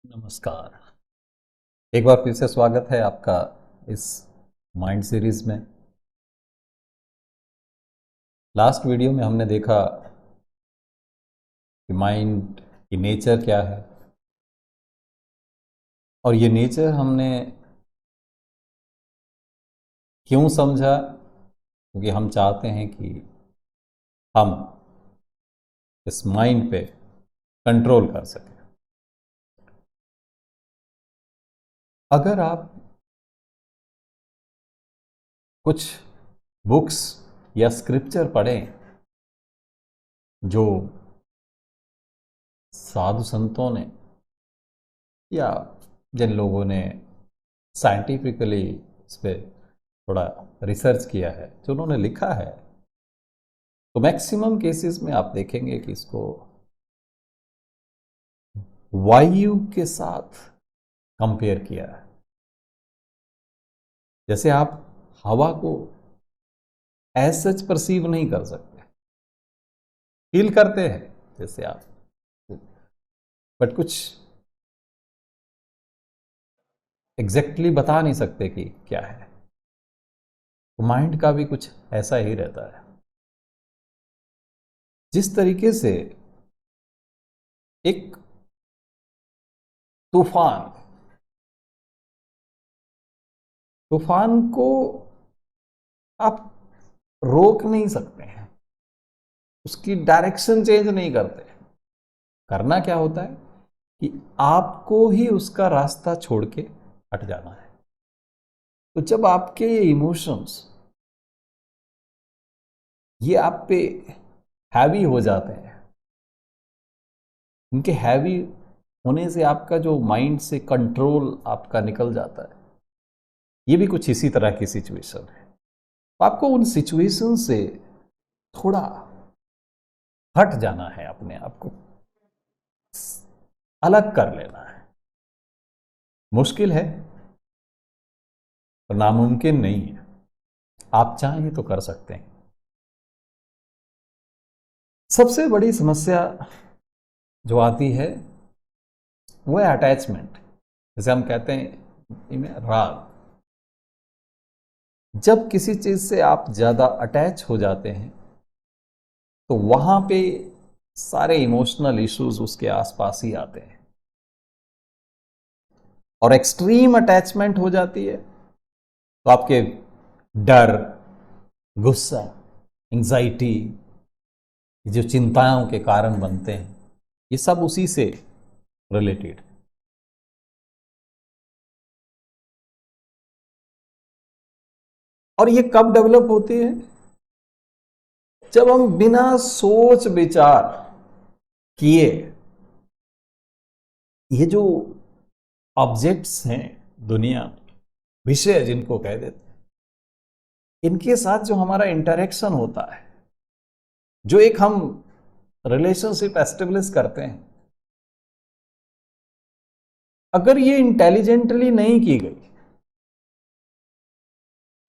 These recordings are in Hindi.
नमस्कार। एक बार फिर से स्वागत है आपका इस माइंड सीरीज में। लास्ट वीडियो में हमने देखा कि माइंड की नेचर क्या है, और ये नेचर हमने क्यों समझा, क्योंकि हम चाहते हैं कि हम इस माइंड पे कंट्रोल कर सकें। अगर आप कुछ बुक्स या स्क्रिप्चर पढ़ें जो साधु संतों ने या जिन लोगों ने साइंटिफिकली इस पर थोड़ा रिसर्च किया है, जो उन्होंने लिखा है, तो मैक्सिमम केसेस में आप देखेंगे कि इसको वायु के साथ कंपेयर किया है। जैसे आप हवा को एज सच परसीव नहीं कर सकते, फील करते हैं जैसे आप, बट कुछ एग्जैक्टली बता नहीं सकते कि क्या है। तो माइंड का भी कुछ ऐसा ही रहता है। जिस तरीके से एक तूफान तूफान को आप रोक नहीं सकते हैं, उसकी डायरेक्शन चेंज नहीं करते। करना क्या होता है कि आपको ही उसका रास्ता छोड़ के हट जाना है। तो जब आपके ये इमोशंस ये आप पे हैवी हो जाते हैं, इनके हैवी होने से आपका जो माइंड से कंट्रोल आपका निकल जाता है। ये भी कुछ इसी तरह की सिचुएशन है। तो आपको उन सिचुएशन से थोड़ा हट जाना है, अपने आप को अलग कर लेना है। मुश्किल है और नामुमकिन नहीं है। आप चाहें तो कर सकते हैं। सबसे बड़ी समस्या जो आती है वो है अटैचमेंट। जैसे हम कहते हैं इनमें राग। जब किसी चीज से आप ज्यादा अटैच हो जाते हैं तो वहां पे सारे इमोशनल इश्यूज उसके आसपास ही आते हैं। और एक्सट्रीम अटैचमेंट हो जाती है तो आपके डर, गुस्सा, एंजाइटी, जो चिंताओं के कारण बनते हैं, ये सब उसी से रिलेटेड। और ये कब डेवलप होती है? जब हम बिना सोच विचार किए ये जो ऑब्जेक्ट्स हैं दुनिया में, विषय जिनको कह देते हैं, इनके साथ जो हमारा इंटरेक्शन होता है, जो एक हम रिलेशनशिप एस्टेब्लिश करते हैं, अगर ये इंटेलिजेंटली नहीं की गई।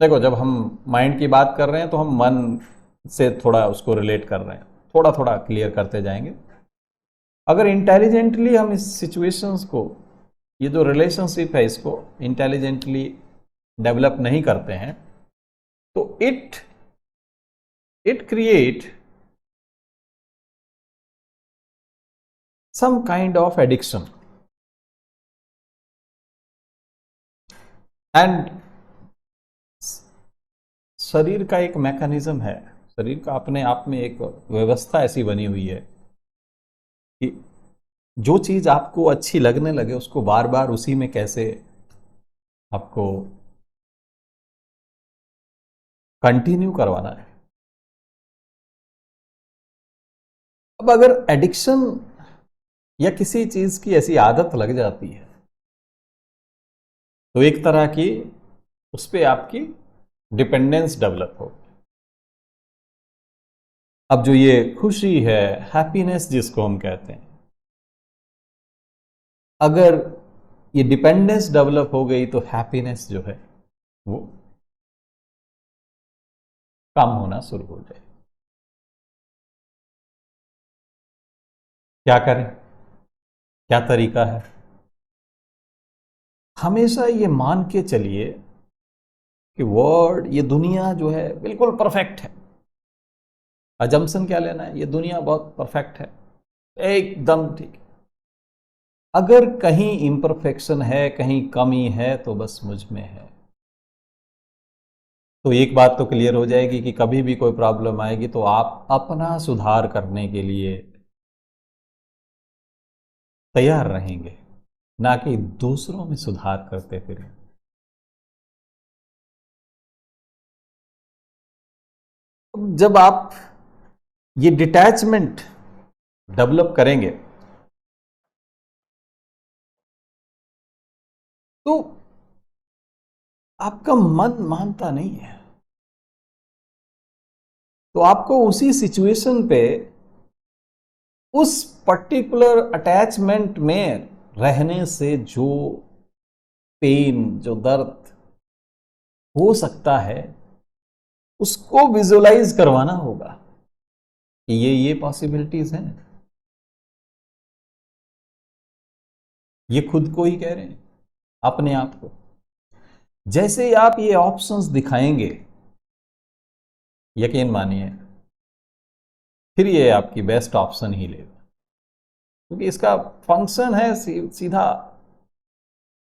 देखो, जब हम माइंड की बात कर रहे हैं तो हम मन से थोड़ा उसको रिलेट कर रहे हैं, थोड़ा थोड़ा क्लियर करते जाएंगे। अगर इंटेलिजेंटली हम इस सिचुएशंस को, ये जो रिलेशनशिप है, इसको इंटेलिजेंटली डेवलप नहीं करते हैं, तो it create some kind of addiction. And शरीर का एक मैकेनिज्म है, शरीर का अपने आप में एक व्यवस्था ऐसी बनी हुई है कि जो चीज आपको अच्छी लगने लगे उसको बार बार उसी में कैसे आपको कंटिन्यू करवाना है। अब अगर एडिक्शन या किसी चीज की ऐसी आदत लग जाती है तो एक तरह की उस पर आपकी डिपेंडेंस डेवलप हो। अब जो ये खुशी है, हैप्पीनेस जिसको हम कहते हैं, अगर ये डिपेंडेंस डेवलप हो गई तो हैप्पीनेस जो है वो कम होना शुरू हो जाए। क्या करें? क्या तरीका है? हमेशा ये मान के चलिए कि वर्ल्ड, ये दुनिया जो है बिल्कुल परफेक्ट है। अजम्पशन क्या लेना है, ये दुनिया बहुत परफेक्ट है, एकदम ठीक है। अगर कहीं इम्परफेक्शन है, कहीं कमी है, तो बस मुझ में है। तो एक बात तो क्लियर हो जाएगी कि कभी भी कोई प्रॉब्लम आएगी तो आप अपना सुधार करने के लिए तैयार रहेंगे, ना कि दूसरों में सुधार करते फिरें। जब आप ये डिटैचमेंट डेवलप करेंगे तो आपका मन मानता नहीं है, तो आपको उसी सिचुएशन पे उस पर्टिकुलर अटैचमेंट में रहने से जो पेन, जो दर्द हो सकता है, उसको विजुअलाइज करवाना होगा कि ये पॉसिबिलिटीज हैं। ये खुद को ही कह रहे हैं, अपने आप को। जैसे ही आप ये ऑप्शंस दिखाएंगे, यकीन मानिए फिर ये आपकी बेस्ट ऑप्शन ही लेगा, क्योंकि इसका फंक्शन है सीधा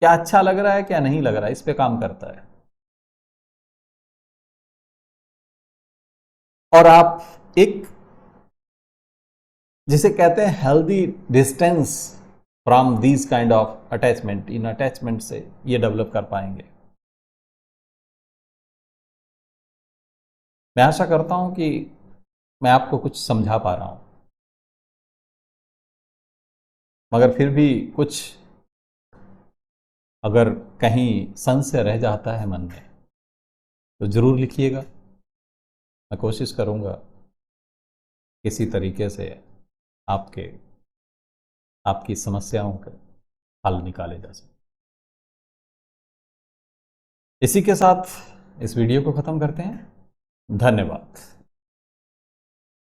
क्या अच्छा लग रहा है, क्या नहीं लग रहा है, इस पे काम करता है। और आप एक, जिसे कहते हैं healthy distance from these kind of attachment, in attachment से ये डेवलप कर पाएंगे। मैं आशा करता हूं कि मैं आपको कुछ समझा पा रहा हूं, मगर फिर भी कुछ अगर कहीं संशय रह जाता है मन में तो जरूर लिखिएगा। मैं कोशिश करूंगा किसी तरीके से आपके आपकी समस्याओं का हल निकाले जा सके। इसी के साथ इस वीडियो को खत्म करते हैं। धन्यवाद।